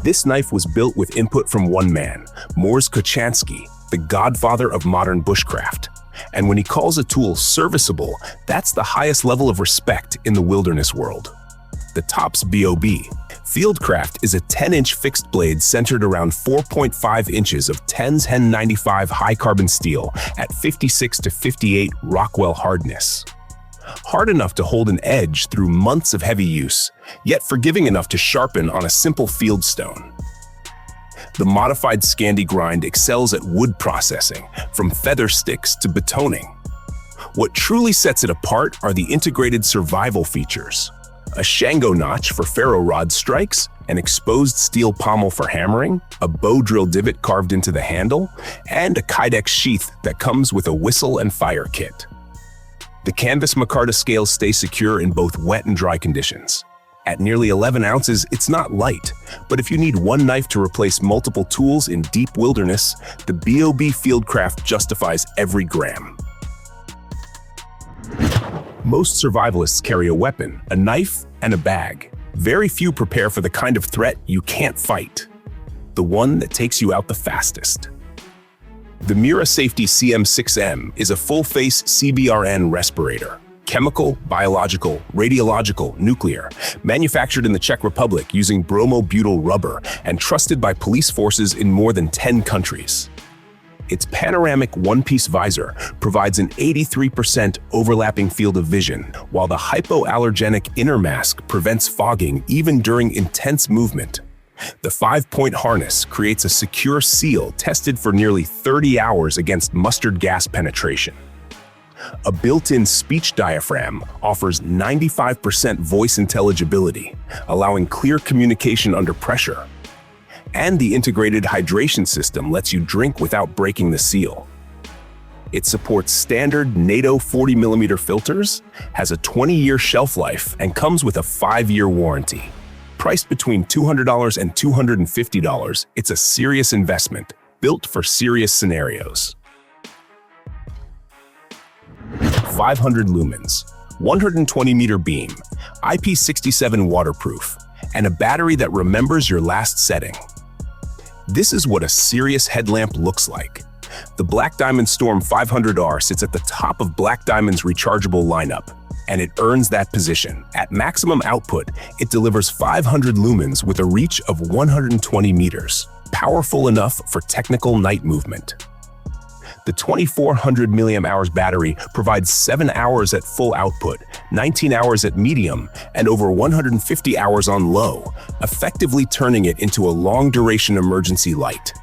This knife was built with input from one man, Mors Kochanski, the godfather of modern bushcraft. And when he calls a tool serviceable, that's the highest level of respect in the wilderness world. The Topps B.O.B. Fieldcraft is a 10-inch fixed blade centered around 4.5 inches of 1095 high-carbon steel at 56 to 58 Rockwell hardness. Hard enough to hold an edge through months of heavy use, yet forgiving enough to sharpen on a simple field stone. The modified Scandi grind excels at wood processing, from feather sticks to betoning. What truly sets it apart are the integrated survival features. A Shango notch for ferro rod strikes, an exposed steel pommel for hammering, a bow drill divot carved into the handle, and a Kydex sheath that comes with a whistle and fire kit. The canvas micarta scales stay secure in both wet and dry conditions. At nearly 11 ounces, it's not light, but if you need one knife to replace multiple tools in deep wilderness, the B.O.B. Fieldcraft justifies every gram. Most survivalists carry a weapon, a knife, and a bag. Very few prepare for the kind of threat you can't fight, the one that takes you out the fastest. The Mira Safety CM6M is a full-face CBRN respirator. Chemical, biological, radiological, nuclear, manufactured in the Czech Republic using bromobutyl rubber and trusted by police forces in more than 10 countries. Its panoramic one-piece visor provides an 83% overlapping field of vision, while the hypoallergenic inner mask prevents fogging even during intense movement. The 5-point harness creates a secure seal tested for nearly 30 hours against mustard gas penetration. A built-in speech diaphragm offers 95% voice intelligibility, allowing clear communication under pressure. And the integrated hydration system lets you drink without breaking the seal. It supports standard NATO 40mm filters, has a 20-year shelf life, and comes with a 5-year warranty. Priced between $200 and $250, it's a serious investment, built for serious scenarios. 500 lumens, 120-meter beam, IP67 waterproof, and a battery that remembers your last setting. This is what a serious headlamp looks like. The Black Diamond Storm 500R sits at the top of Black Diamond's rechargeable lineup, and it earns that position. At maximum output, it delivers 500 lumens with a reach of 120 meters, powerful enough for technical night movement. The 2400 mAh battery provides 7 hours at full output, 19 hours at medium, and over 150 hours on low, effectively turning it into a long-duration emergency light.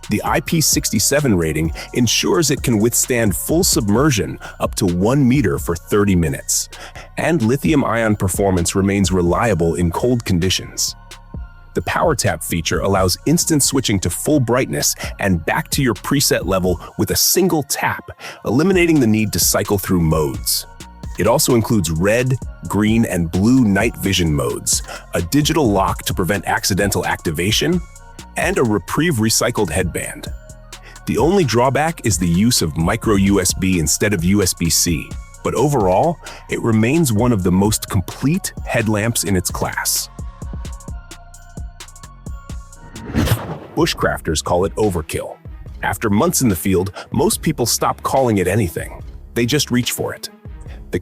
The IP67 rating ensures it can withstand full submersion up to 1 meter for 30 minutes, and lithium-ion performance remains reliable in cold conditions. The Power Tap feature allows instant switching to full brightness and back to your preset level with a single tap, eliminating the need to cycle through modes. It also includes red, green, and blue night vision modes, a digital lock to prevent accidental activation, and a Reprieve recycled headband. The only drawback is the use of micro USB instead of USB-C, but overall, it remains one of the most complete headlamps in its class. Bushcrafters call it overkill. After months in the field, most people stop calling it anything. They just reach for it. The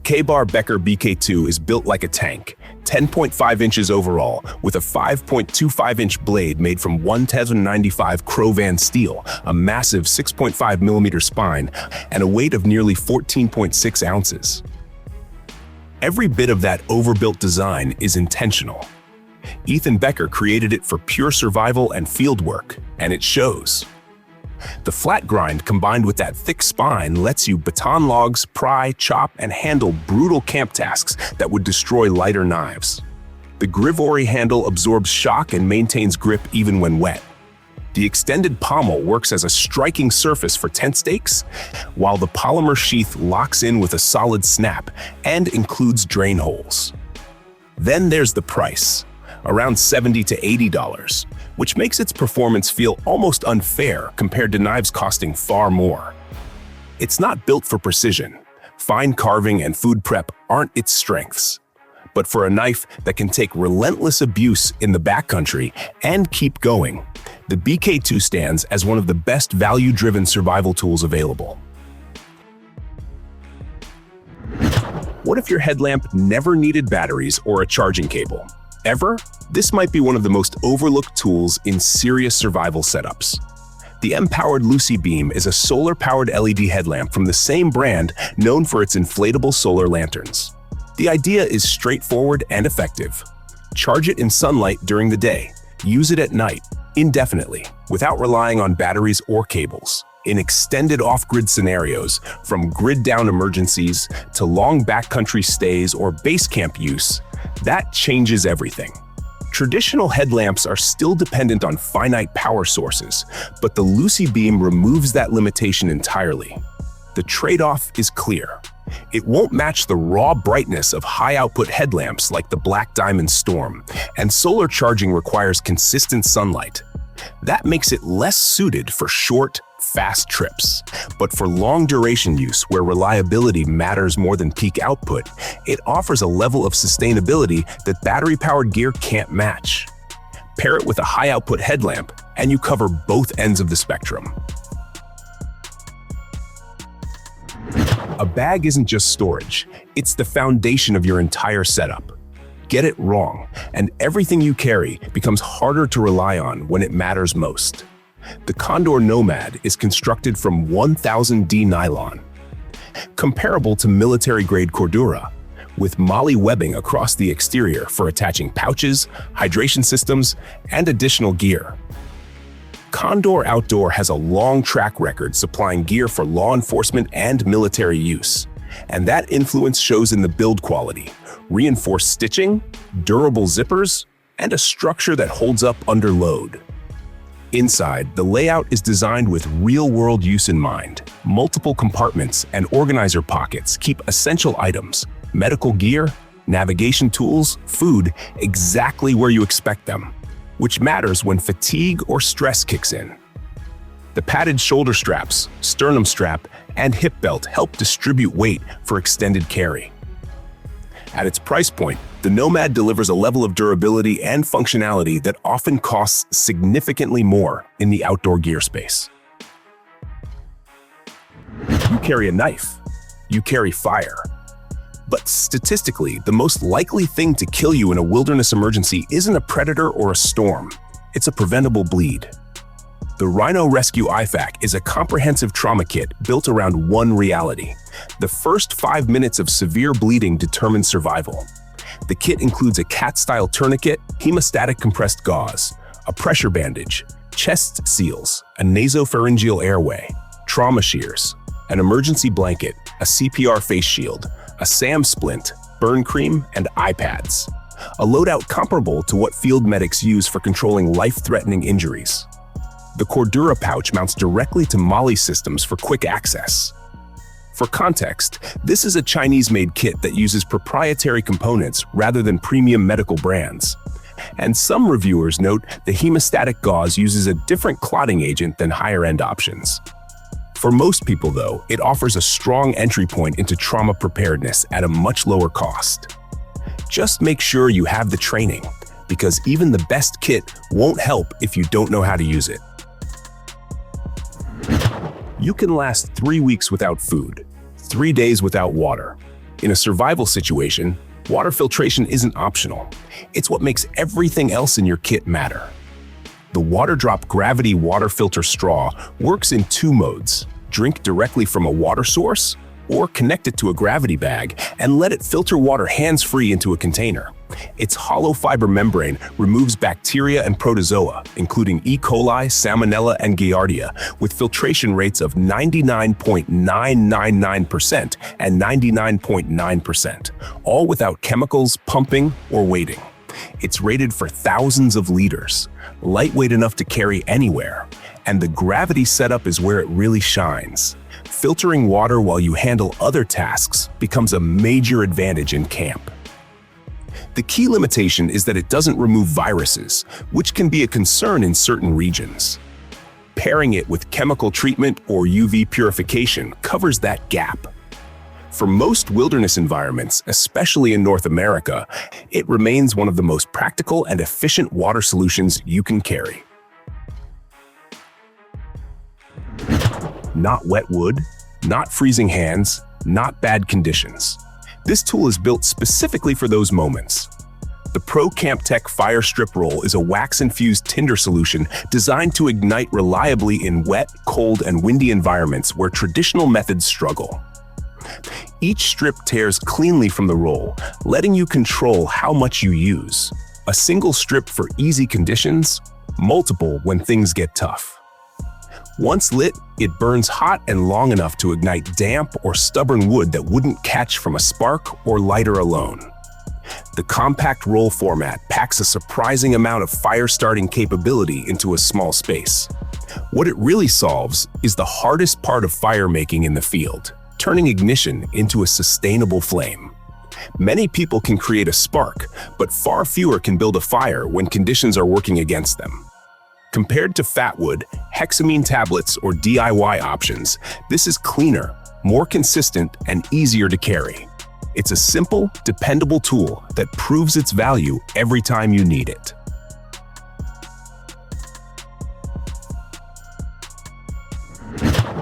Becker BK2 is built like a tank, 10.5 inches overall, with a 5.25-inch blade made from 1095 Crovan steel, a massive 6.5mm spine, and a weight of nearly 14.6 ounces. Every bit of that overbuilt design is intentional. Ethan Becker created it for pure survival and field work, and it shows. The flat grind combined with that thick spine lets you baton logs, pry, chop, and handle brutal camp tasks that would destroy lighter knives. The Grivori handle absorbs shock and maintains grip even when wet. The extended pommel works as a striking surface for tent stakes, while the polymer sheath locks in with a solid snap and includes drain holes. Then there's the price, around $70 to $80, which makes its performance feel almost unfair compared to knives costing far more. It's not built for precision. Fine carving and food prep aren't its strengths. but for a knife that can take relentless abuse in the backcountry and keep going, the BK2 stands as one of the best value-driven survival tools available. What if your headlamp never needed batteries or a charging cable? Ever? This might be one of the most overlooked tools in serious survival setups. The Mpwerd Luci Beam is a solar-powered LED headlamp from the same brand known for its inflatable solar lanterns. The idea is straightforward and effective. Charge it in sunlight during the day. Use it at night, indefinitely, without relying on batteries or cables. In extended off-grid scenarios, from grid-down emergencies to long backcountry stays or base camp use, that changes everything. Traditional headlamps are still dependent on finite power sources, but the Luci Beam removes that limitation entirely. The trade-off is clear. It won't match the raw brightness of high-output headlamps like the Black Diamond Storm, and solar charging requires consistent sunlight. That makes it less suited for short, fast trips. But for long-duration use where reliability matters more than peak output, it offers a level of sustainability that battery-powered gear can't match. Pair it with a high-output headlamp, and you cover both ends of the spectrum. A bag isn't just storage, it's the foundation of your entire setup. Get it wrong, and everything you carry becomes harder to rely on when it matters most. The Condor Nomad is constructed from 1000D nylon, comparable to military-grade cordura, with moly webbing across the exterior for attaching pouches, hydration systems, and additional gear. Condor Outdoor has a long track record supplying gear for law enforcement and military use, and that influence shows in the build quality: reinforced stitching, durable zippers, and a structure that holds up under load. Inside, the layout is designed with real-world use in mind. Multiple compartments and organizer pockets keep essential items, medical gear, navigation tools, food, exactly where you expect them, which matters when fatigue or stress kicks in. The padded shoulder straps, sternum strap, and hip belt help distribute weight for extended carry. At its price point, the Nomad delivers a level of durability and functionality that often costs significantly more in the outdoor gear space. You carry a knife. You carry fire. But statistically, the most likely thing to kill you in a wilderness emergency isn't a predator or a storm. It's a preventable bleed. The Rhino Rescue IFAK is a comprehensive trauma kit built around one reality. The first 5 minutes of severe bleeding determine survival. The kit includes a cat-style tourniquet, hemostatic compressed gauze, a pressure bandage, chest seals, a nasopharyngeal airway, trauma shears, an emergency blanket, a CPR face shield, a SAM splint, burn cream, and eye pads. A loadout comparable to what field medics use for controlling life-threatening injuries. The Cordura pouch mounts directly to MOLLE systems for quick access. For context, this is a Chinese-made kit that uses proprietary components rather than premium medical brands. And some reviewers note the hemostatic gauze uses a different clotting agent than higher-end options. For most people, though, it offers a strong entry point into trauma preparedness at a much lower cost. Just make sure you have the training, because even the best kit won't help if you don't know how to use it. You can last 3 weeks without food, 3 days without water. In a survival situation, water filtration isn't optional. It's what makes everything else in your kit matter. The Waterdrop Gravity Water Filter Straw works in 2 modes: drink directly from a water source, or connect it to a gravity bag and let it filter water hands-free into a container. Its hollow fiber membrane removes bacteria and protozoa, including E. coli, Salmonella, and Giardia, with filtration rates of 99.999% and 99.9%, all without chemicals, pumping, or weighting. It's rated for thousands of liters, lightweight enough to carry anywhere, and the gravity setup is where it really shines. Filtering water while you handle other tasks becomes a major advantage in camp. The key limitation is that it doesn't remove viruses, which can be a concern in certain regions. Pairing it with chemical treatment or UV purification covers that gap. For most wilderness environments, especially in North America, it remains one of the most practical and efficient water solutions you can carry. Not wet wood, not freezing hands, not bad conditions. This tool is built specifically for those moments. The Pro Campteck Fire Strip Roll is a wax-infused tinder solution designed to ignite reliably in wet, cold, and windy environments where traditional methods struggle. Each strip tears cleanly from the roll, letting you control how much you use. A single strip for easy conditions, multiple when things get tough. Once lit, it burns hot and long enough to ignite damp or stubborn wood that wouldn't catch from a spark or lighter alone. The compact roll format packs a surprising amount of fire-starting capability into a small space. What it really solves is the hardest part of fire making in the field, turning ignition into a sustainable flame. Many people can create a spark, but far fewer can build a fire when conditions are working against them. Compared to fatwood, hexamine tablets, or DIY options, this is cleaner, more consistent, and easier to carry. It's a simple, dependable tool that proves its value every time you need it.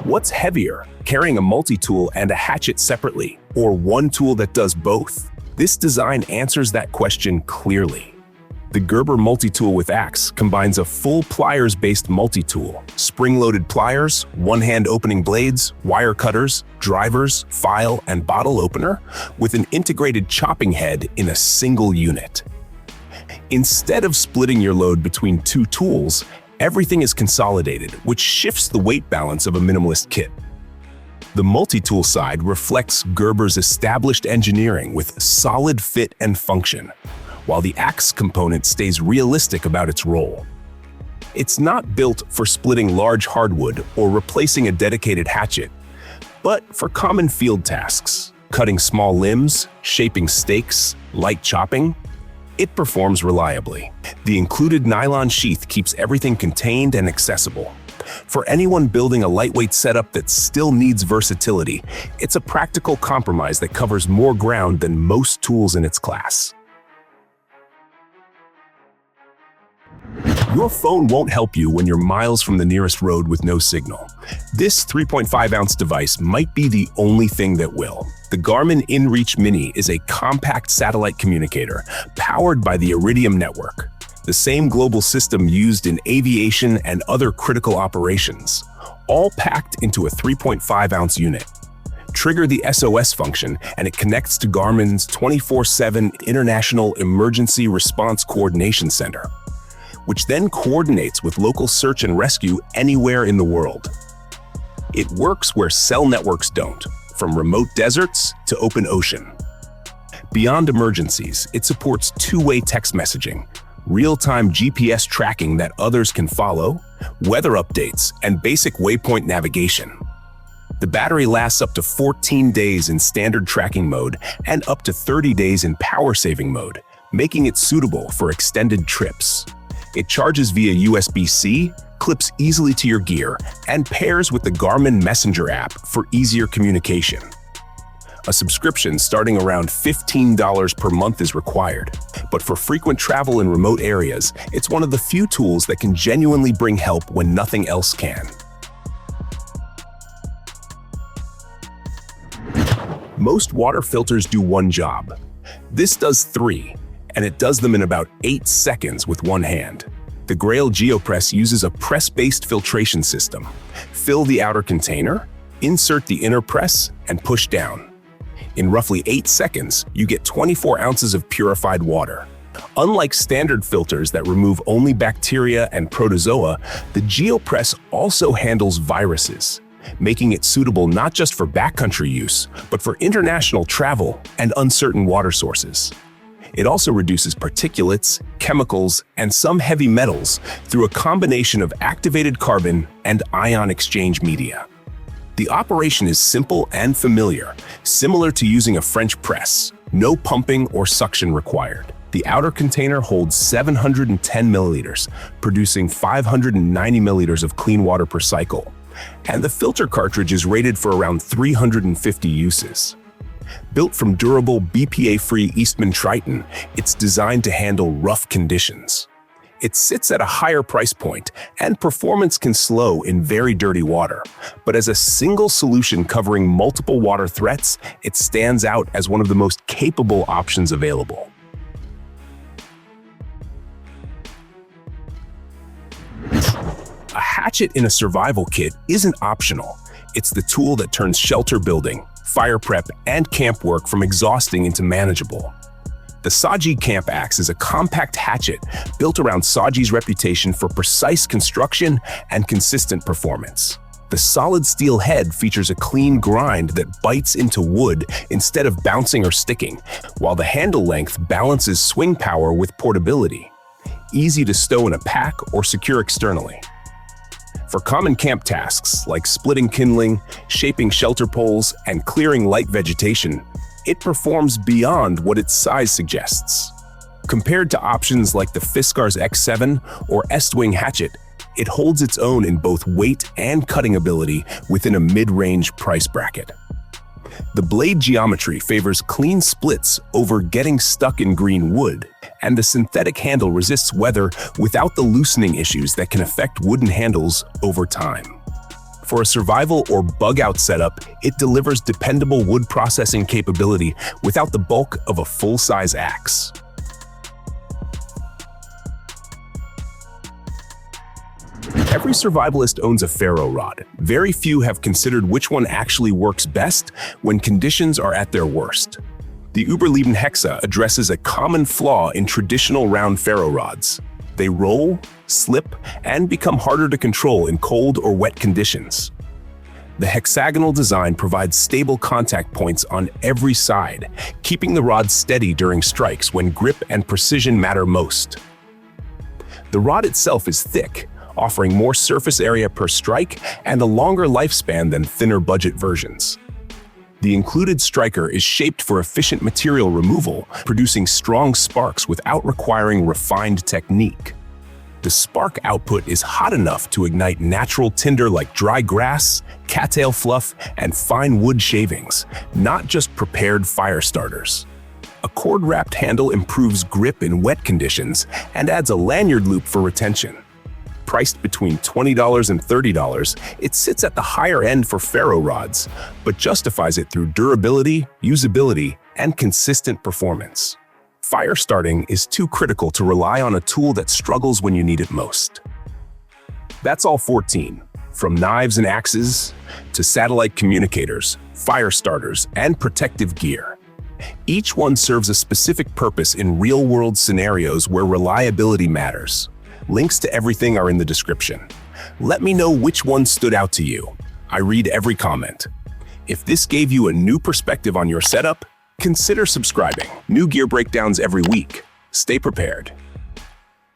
What's heavier, carrying a multi-tool and a hatchet separately, or one tool that does both? This design answers that question clearly. The Gerber Multi-Tool with Axe combines a full pliers-based multi-tool, spring-loaded pliers, one-hand opening blades, wire cutters, drivers, file, and bottle opener, with an integrated chopping head in a single unit. Instead of splitting your load between two tools, everything is consolidated, which shifts the weight balance of a minimalist kit. The multi-tool side reflects Gerber's established engineering with solid fit and function, while the Axe component stays realistic about its role. It's not built for splitting large hardwood or replacing a dedicated hatchet, but for common field tasks, cutting small limbs, shaping stakes, light chopping. It performs reliably. The included nylon sheath keeps everything contained and accessible. For anyone building a lightweight setup that still needs versatility, it's a practical compromise that covers more ground than most tools in its class. Your phone won't help you when you're miles from the nearest road with no signal. This 3.5-ounce device might be the only thing that will. The Garmin inReach Mini is a compact satellite communicator powered by the Iridium network, the same global system used in aviation and other critical operations, all packed into a 3.5-ounce unit. Trigger the SOS function and it connects to Garmin's 24/7 International Emergency Response Coordination Center, which then coordinates with local search and rescue anywhere in the world. It works where cell networks don't, from remote deserts to open ocean. Beyond emergencies, it supports two-way text messaging, real-time GPS tracking that others can follow, weather updates, and basic waypoint navigation. The battery lasts up to 14 days in standard tracking mode and up to 30 days in power-saving mode, making it suitable for extended trips. It charges via USB-C, clips easily to your gear, and pairs with the Garmin Messenger app for easier communication. A subscription starting around $15 per month is required, but for frequent travel in remote areas, it's one of the few tools that can genuinely bring help when nothing else can. Most water filters do one job. This does 3. And it does them in about 8 seconds with one hand. The Grayl GeoPress uses a press-based filtration system. Fill the outer container, insert the inner press, and push down. In roughly 8 seconds, you get 24 ounces of purified water. Unlike standard filters that remove only bacteria and protozoa, the GeoPress also handles viruses, making it suitable not just for backcountry use, but for international travel and uncertain water sources. It also reduces particulates, chemicals, and some heavy metals through a combination of activated carbon and ion exchange media. The operation is simple and familiar, similar to using a French press. No pumping or suction required. The outer container holds 710 milliliters, producing 590 milliliters of clean water per cycle. And the filter cartridge is rated for around 350 uses. Built from durable BPA-free Eastman Triton, it's designed to handle rough conditions. It sits at a higher price point, and performance can slow in very dirty water. But as a single solution covering multiple water threats, it stands out as one of the most capable options available. A hatchet in a survival kit isn't optional. It's the tool that turns shelter building, fire prep, and camp work from exhausting into manageable. The SOG Camp Axe is a compact hatchet built around SOG's reputation for precise construction and consistent performance. The solid steel head features a clean grind that bites into wood instead of bouncing or sticking, while the handle length balances swing power with portability. Easy to stow in a pack or secure externally. For common camp tasks like splitting kindling, shaping shelter poles, and clearing light vegetation, it performs beyond what its size suggests. Compared to options like the Fiskars X7 or Estwing hatchet, it holds its own in both weight and cutting ability within a mid-range price bracket. The blade geometry favors clean splits over getting stuck in green wood, and the synthetic handle resists weather without the loosening issues that can affect wooden handles over time. For a survival or bug-out setup, it delivers dependable wood processing capability without the bulk of a full-size axe. Every survivalist owns a ferro rod. Very few have considered which one actually works best when conditions are at their worst. The Uberleben Hexa addresses a common flaw in traditional round ferro rods. They roll, slip, and become harder to control in cold or wet conditions. The hexagonal design provides stable contact points on every side, keeping the rod steady during strikes when grip and precision matter most. The rod itself is thick, offering more surface area per strike and a longer lifespan than thinner budget versions. The included striker is shaped for efficient material removal, producing strong sparks without requiring refined technique. The spark output is hot enough to ignite natural tinder like dry grass, cattail fluff, and fine wood shavings, not just prepared fire starters. A cord-wrapped handle improves grip in wet conditions and adds a lanyard loop for retention. Priced between $20 and $30, it sits at the higher end for ferro rods, but justifies it through durability, usability, and consistent performance. Fire starting is too critical to rely on a tool that struggles when you need it most. That's all 14. From knives and axes to satellite communicators, fire starters, and protective gear. Each one serves a specific purpose in real-world scenarios where reliability matters. Links to everything are in the description. Let me know which one stood out to you. I read every comment. If this gave you a new perspective on your setup, consider subscribing. New gear breakdowns every week. Stay prepared.